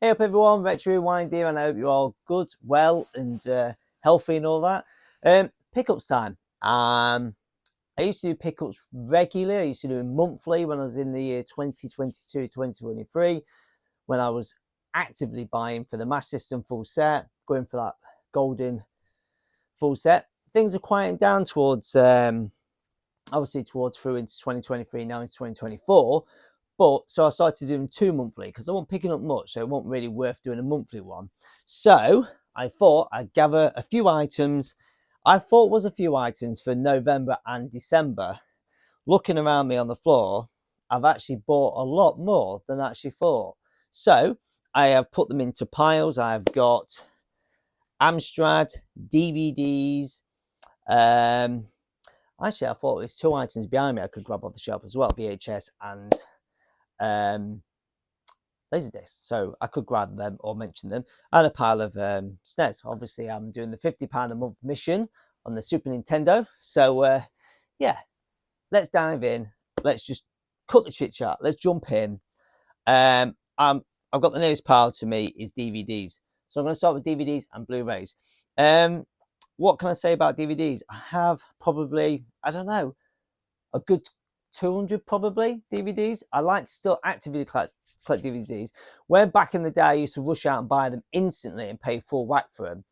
Hey up everyone, RetroRewind here, and I hope you're all good, well, and healthy and all that. Pickups time. I used to do pickups regularly. I used to do them monthly when I was in the year 2022, 2023, when I was actively buying for the Master System full set, going for that golden full set. Things are quieting down towards, obviously towards through into 2023, now into 2024. But so I started doing 2 monthly because I wasn't picking up much, so it wasn't really worth doing a monthly one. So I thought I'd gather a few items. I thought was a few items for November and December. Looking around me on the floor, I've actually bought a lot more than I actually thought. So I have put them into piles. I've got Amstrad, DVDs. Actually, I thought there's 2 items behind me I could grab off the shelf as well, VHS and Laserdisc, so I could grab them or mention them, and a pile of Snes. Obviously, I'm doing the £50 a month mission on the Super Nintendo, so yeah, let's dive in. Let's just cut the chit chat. Let's jump in. I've got the nearest pile to me is DVDs, so I'm going to start with DVDs and Blu-rays. What can I say about DVDs? I have probably, I don't know, a good 200 probably DVDs. I like to still actively collect DVDs. Where back in the day I used to rush out and buy them instantly and pay full whack for them,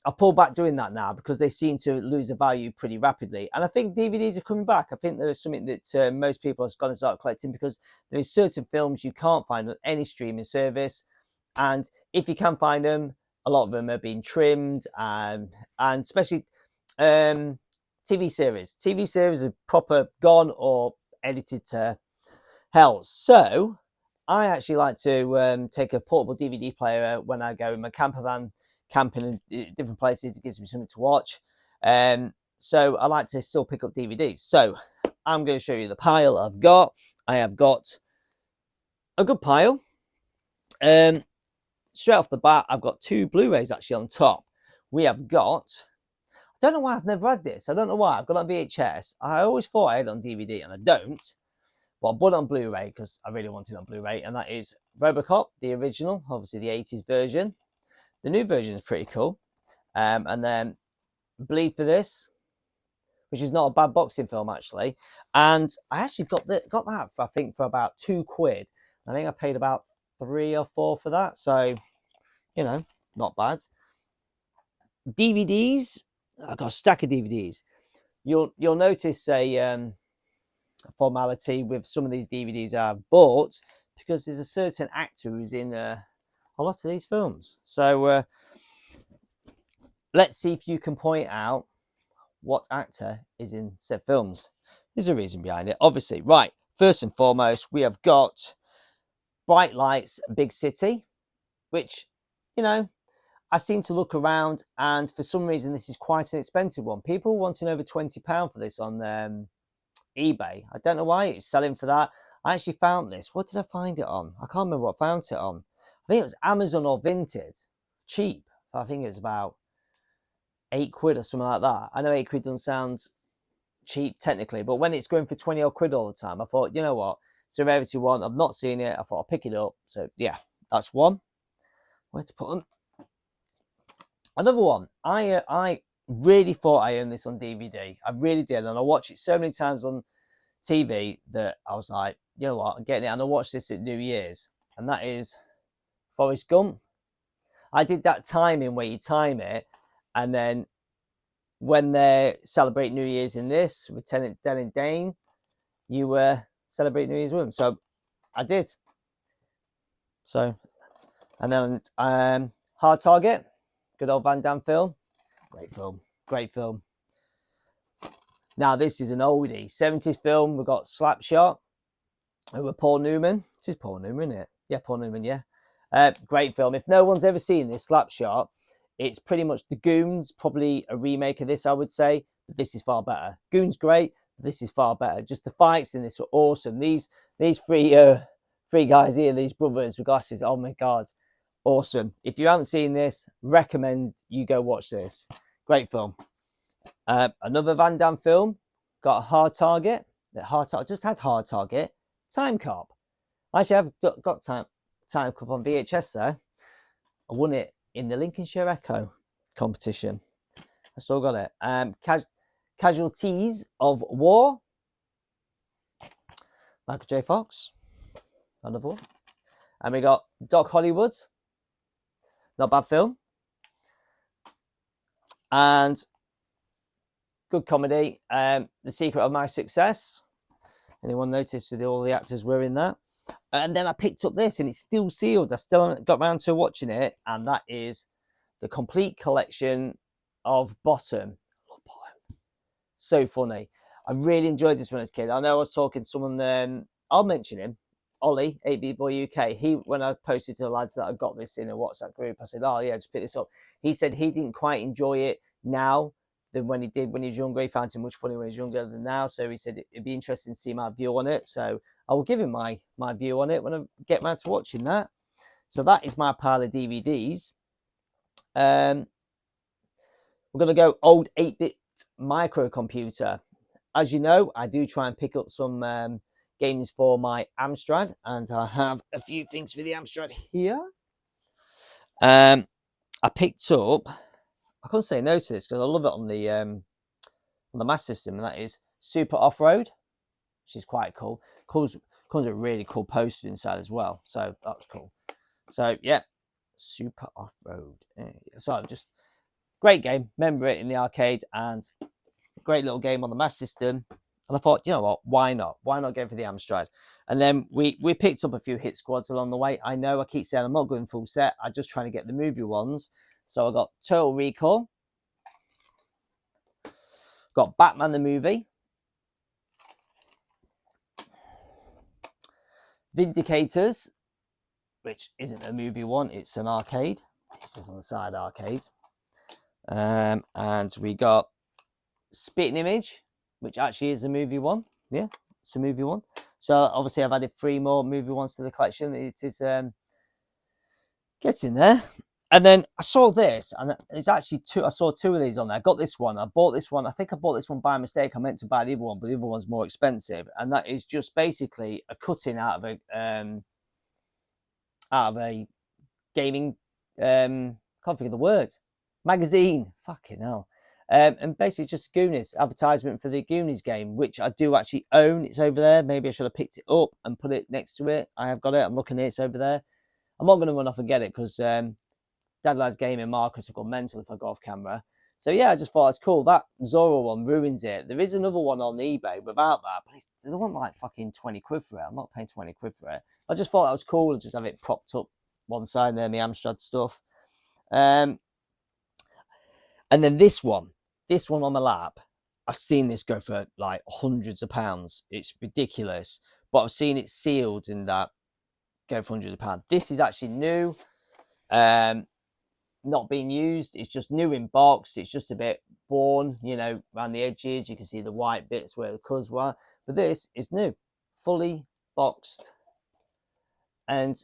I pull back doing that now because they seem to lose a value pretty rapidly. And I think DVDs are coming back. I think there's something that most people are going to start collecting, because there is certain films you can't find on any streaming service, and if you can find them, a lot of them are being trimmed, and especially TV series are proper gone or edited to hell. So I actually like to take a portable DVD player when I go in my camper van camping in different places. It gives me something to watch. So I like to still pick up DVDs. So I'm going to show you the pile I've got. I have got a good pile. Straight off the bat, I've got 2 Blu-rays actually on top. We have got, I don't know why I've never had this. I don't know why. I've got it on VHS. I always thought I had it on DVD, and I don't. But I bought it on Blu-ray because I really wanted it on Blu-ray, and that is RoboCop, the original, obviously the 80s version. The new version is pretty cool. And then Bleed for This, which is not a bad boxing film actually. And I actually got that for, I think, for about £2. I think I paid about 3 or 4 for that. So, you know, not bad. DVDs, I've got a stack of DVDs. You'll notice a formality with some of these DVDs I've bought, because there's a certain actor who's in a lot of these films. So let's see if you can point out what actor is in said films. There's a reason behind it, obviously. Right, first and foremost, we have got Bright Lights, Big City, which, you know, I seem to look around, and for some reason this is quite an expensive one. People wanting over £20 for this on eBay. I don't know why it's selling for that. I actually found this. What did I find it on? I can't remember what I found it on. I think it was Amazon or Vinted. Cheap. I think it was about £8 or something like that. I know £8 doesn't sound cheap technically, but when it's going for 20 odd quid all the time, I thought, you know what? It's a rarity one. I've not seen it. I thought I'll pick it up. So yeah, that's one. Where to put them? Another one. I really thought I owned this on DVD. I really did, and I watched it so many times on TV that I was like, you know what, I'm getting it. And I watched this at New Year's, and that is Forrest Gump. I did that timing where you time it, and then when they celebrate New Year's in this, Lieutenant Dan and Dane, you celebrate New Year's with them. So I did. So, and then Hard Target, good old Van Damme film. Great film. Great film. Now, this is an oldie. 70s film. We've got Slapshot with Paul Newman. This is Paul Newman, isn't it? Yeah, Paul Newman, yeah. Great film. If no one's ever seen this, Slapshot, it's pretty much the Goons, probably a remake of this, I would say. But this is far better. Goons, great. But this is far better. Just the fights in this are awesome. These three guys here, these brothers with glasses, oh my God. Awesome. If you haven't seen this, recommend you go watch this. Great film. Another Van Damme film, got a Hard Target. Just had Hard Target. Time Cop. Actually, I've got Time Cup on VHS there. I won it in the Lincolnshire Echo competition. I still got it. Casualties of War. Michael J. Fox. Another one. And we got Doc Hollywood. Not bad film. And good comedy. The Secret of My Success. Anyone noticed that all the actors were in that? And then I picked up this, and it's still sealed. I still haven't got around to watching it, and that is the complete collection of Bottom. I love Bottom. So funny. I really enjoyed this when I was a kid. I know I was talking to someone, I'll mention him, Ollie, 8B Boy UK. When I posted to the lads that I got this in a WhatsApp group, I said, oh yeah, just pick this up. He said he didn't quite enjoy it now than when he did when he was younger. He found it much funnier when he was younger than now. So he said it'd be interesting to see my view on it. So I will give him my view on it when I get around to watching that. So that is my pile of DVDs. We're going to go old 8-bit microcomputer. As you know, I do try and pick up some games for my Amstrad, and I have a few things for the Amstrad here. I picked up, I couldn't say no to this because I love it on the Master System, and that is Super Off-Road, which is quite cool. Comes with a really cool poster inside as well, so that was cool. So yeah, Super Off-Road. So just great game. Remember it in the arcade, and great little game on the Master System. And I thought, you know what, why not? Why not go for the Amstrad? And then we picked up a few hit squads along the way. I know I keep saying I'm not going full set. I'm just trying to get the movie ones. So I got Total Recall. Got Batman the movie. Vindicators, which isn't a movie one, it's an arcade. It says on the side arcade. And we got Spitting Image, which actually is a movie one. Yeah, it's a movie one. So obviously I've added 3 more movie ones to the collection. It is getting there. And then I saw this, and it's actually 2. I saw 2 of these on there. I got this one. I bought this one. I think I bought this one by mistake. I meant to buy the other one, but the other one's more expensive. And that is just basically a cutting out of a gaming can't think of the word, magazine. Fucking hell. And basically just Goonies advertisement for the Goonies game, which I do actually own. It's over there. Maybe I should have picked it up and put it next to it. I have got it. I'm looking at it. It's over there. I'm not going to run off and get it because Dad Lad's Gaming Marcus will go mental if I go off camera. So yeah, I just thought it's cool. That Zorro one ruins it. There is another one on eBay without that, but they want like fucking 20 quid for it. I'm not paying 20 quid for it. I just thought that was cool to just have it propped up one side there, my Amstrad stuff. And then this one on my lap, I've seen this go for like hundreds of pounds. It's ridiculous, but I've seen it sealed and that go for hundreds of pounds. This is actually new. Not being used. It's just new in box. It's just a bit worn, you know, around the edges. You can see the white bits where the colours were. But this is new, fully boxed. And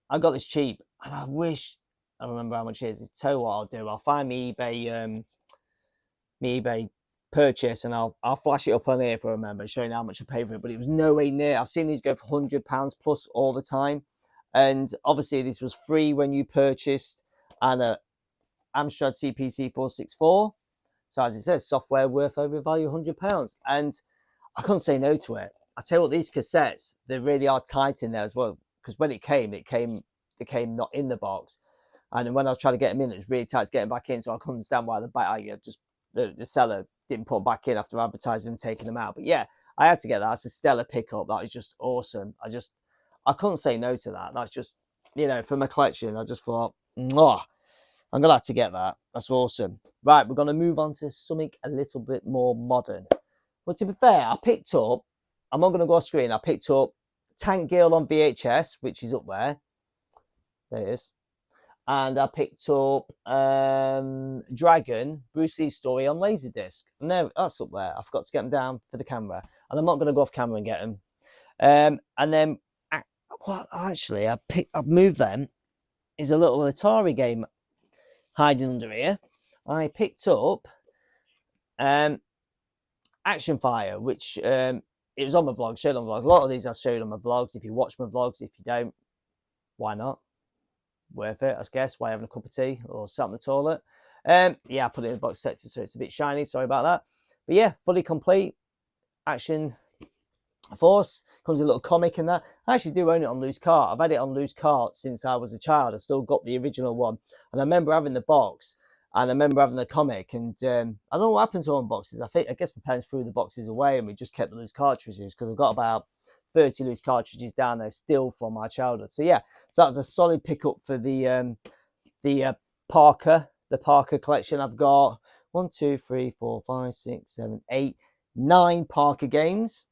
I got this cheap. And I wish I remember how much it is. Tell you what I'll do. I'll find my eBay purchase, and I'll flash it up on here if I remember, showing how much I paid for it. But it was nowhere near. I've seen these go for £100 plus all the time. And obviously this was free when you purchased an Amstrad CPC 464. So as it says, software worth over value £100. And I couldn't say no to it. I tell you what, these cassettes, they really are tight in there as well. Because when it came not in the box. And when I was trying to get them in, it was really tight to get them back in. So I couldn't understand why the seller didn't put them back in after advertising and taking them out. But yeah, I had to get that. It's a stellar pickup. That was just awesome. I couldn't say no to that. That's just, you know, for my collection, I just thought, mwah, I'm going to have to get that. That's awesome. Right, we're going to move on to something a little bit more modern. But to be fair, I'm not going to go off screen. I picked up Tank Girl on VHS, which is up there. There it is. And I picked up Dragon, Bruce Lee's story on Laserdisc. No, that's up there. I forgot to get them down for the camera. And I'm not going to go off camera and get them. And then, well, actually, I've moved them. Is a little Atari game hiding under here. I picked up Action Fire, which it was on my vlog, showed on my vlog. A lot of these I've showed on my vlogs. If you watch my vlogs, if you don't, why not? Worth it, I guess. Why having a cup of tea or sat on the toilet? Yeah, I put it in the box sector, so it's a bit shiny. Sorry about that. But yeah, fully complete. Action Force comes with a little comic in that. I actually do own it on loose cart. I've had it on loose cart since I was a child. I still got the original one, and I remember having the box, and I remember having the comic. And I don't know what happened to all boxes. I guess my parents threw the boxes away, and we just kept the loose cartridges because I've got about 30 loose cartridges down there still from my childhood. So yeah, so that was a solid pickup for the Parker collection. I've got 1, 2, 3, 4, 5, 6, 7, 8, 9 Parker games.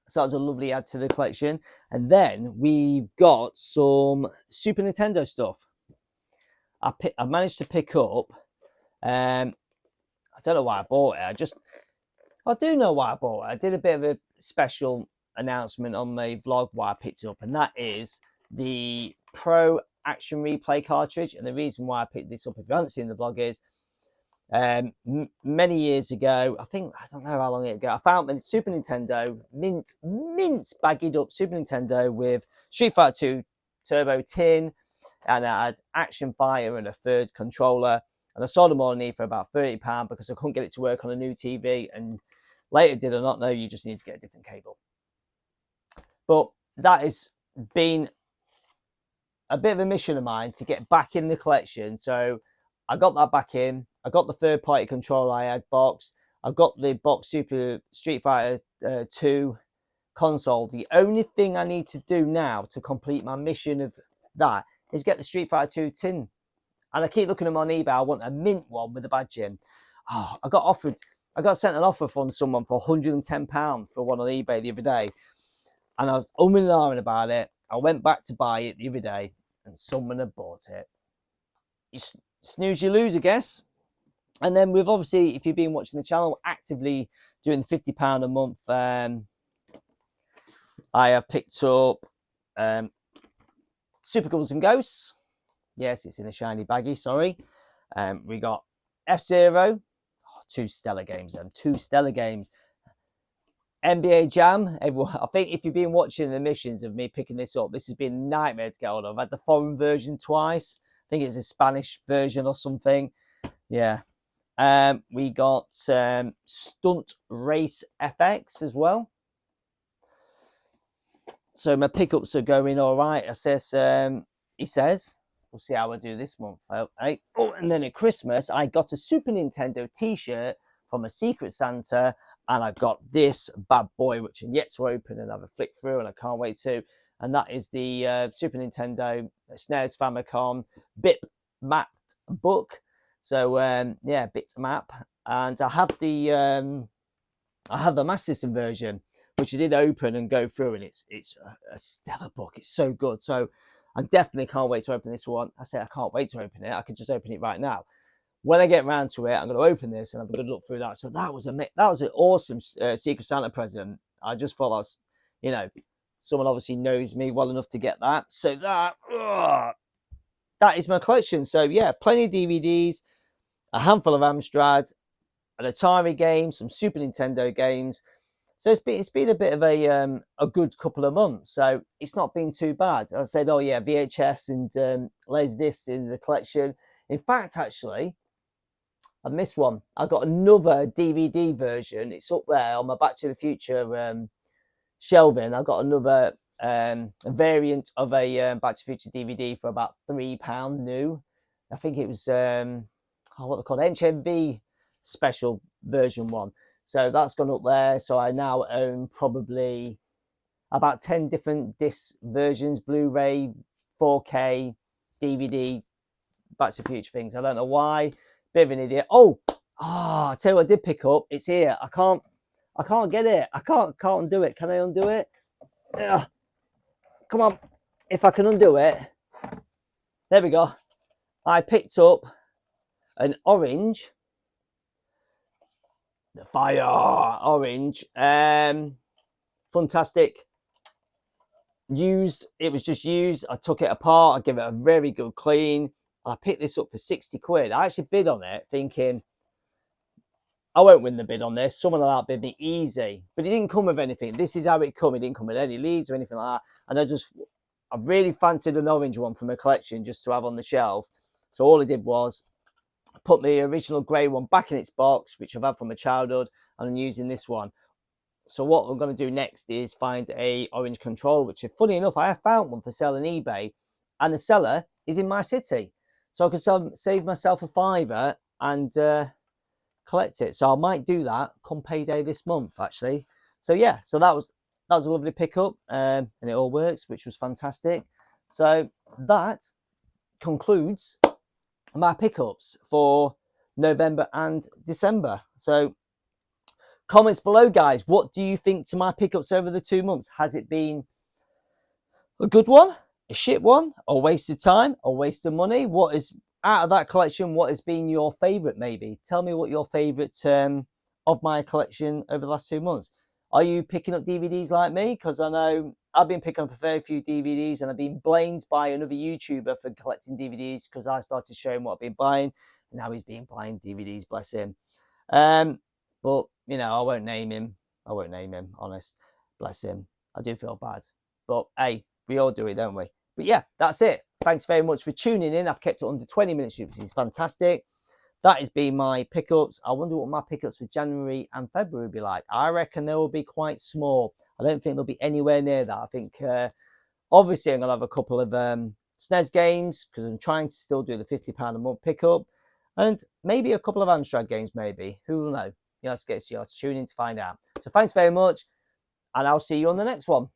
So that was a lovely add to the collection. And then we've got some Super Nintendo stuff. I managed to pick up. I don't know why I bought it. I do know why I bought it. I did a bit of a special announcement on my vlog why I picked it up, and that is the Pro Action Replay cartridge. And the reason why I picked this up, if you haven't seen the vlog, is many years ago, I don't know how long ago, I found the Super Nintendo mint bagged up Super Nintendo with Street Fighter 2 Turbo tin, and I had Action Fighter and a third controller, and I sold them all on eBay for about £30 because I couldn't get it to work on a new TV, and later did I not know you just need to get a different cable. But that has been a bit of a mission of mine to get back in the collection. So I got that back in. I got the third-party controller I had boxed. I got the box Super Street Fighter 2 console. The only thing I need to do now to complete my mission of that is get the Street Fighter 2 tin. And I keep looking at them on eBay. I want a mint one with a badge in. Oh, I got sent an offer from someone for £110 for one on eBay the other day. And I was umming and ahhing about it. I went back to buy it the other day, and someone had bought it. You snooze, you lose, I guess. And then we've obviously, if you've been watching the channel, actively doing the £50 a month. I have picked up Super Ghouls and Ghosts. Yes, it's in a shiny baggie, sorry. We got F-Zero. Oh, 2 stellar games, them. 2 stellar games. NBA Jam. Everyone, I think if you've been watching the missions of me picking this up, this has been a nightmare to get hold of. I've had the foreign version twice. I think it's a Spanish version or something. Yeah. We got Stunt Race FX as well. So my pickups are going all right. He says, we'll see how I do this month. Right? Oh, and then at Christmas, I got a Super Nintendo t-shirt from a Secret Santa, and I got this bad boy, which I'm yet to open and have a flick through, and I can't wait to. And that is the Super Nintendo Snes Famicom bitmap book. So yeah, bitmap, and I have the Master System version, which I did open and go through, and it's a stellar book. It's so good. So I definitely can't wait to open this one. I say I can't wait to open it. I could just open it right now. When I get around to it, I'm going to open this and have a good look through that. So that was an awesome Secret Santa present. I just thought that was, you know, someone obviously knows me well enough to get that. So that is my collection. So yeah, plenty of DVDs, a handful of Amstrad, an Atari game, some Super Nintendo games. So it's been a bit of a good couple of months. So it's not been too bad. I said, oh yeah, VHS and Laserdiscs in the collection. In fact, actually, I missed one. I got another DVD version. It's up there on my Back to the Future shelving. I got another variant of a Back to the Future DVD for about £3 new. I think it was what they call HMV special version one. So that's gone up there. So I now own probably about 10 different disc versions, Blu-ray, 4K, DVD, Back to the Future things. I don't know why. Bit of an idiot. I tell you what I did pick up. It's here. I can't get it. I can't undo it. Can I undo it? Ugh. Come on. If I can undo it. There we go. I picked up an orange. The fire orange. Fantastic. Used. It was just used. I took it apart. I gave it a very good clean. I picked this up for 60 quid. I actually bid on it thinking, I won't win the bid on this. Someone will outbid me easy. But it didn't come with anything. This is how it come. It didn't come with any leads or anything like that. And I really fancied an orange one from a collection just to have on the shelf. So all I did was put the original grey one back in its box, which I've had from my childhood, and I'm using this one. So what I'm going to do next is find a orange controller, which, funny enough, I have found one for sale on eBay, and the seller is in my city. So I can save myself a fiver and collect it. So I might do that come payday this month, actually. So yeah, so that was a lovely pickup, and it all works, which was fantastic. So that concludes my pickups for November and December. So comments below, guys. What do you think to my pickups over the 2 months? Has it been a good one, a shit one, a waste of time, a waste of money? What is, out of that collection, what has been your favorite? Maybe tell me what your favorite of my collection over the last 2 months. Are you picking up DVDs like me? Because I know I've been picking up a fair few DVDs, and I've been blamed by another YouTuber for collecting DVDs because I started showing what I've been buying, and now he's been buying DVDs, bless him. But you know, I won't name him, honest, bless him. I do feel bad, but hey, we all do it, don't we? But yeah, that's it. Thanks very much for tuning in. I've kept it under 20 minutes, which is fantastic. That has been my pickups. I wonder what my pickups for January and February will be like. I reckon they will be quite small. I don't think they'll be anywhere near that. I think, obviously, I'm going to have a couple of Snes games because I'm trying to still do the £50 a month pickup. And maybe a couple of Amstrad games, maybe. Who will know? You have to tune in to find out. So thanks very much, and I'll see you on the next one.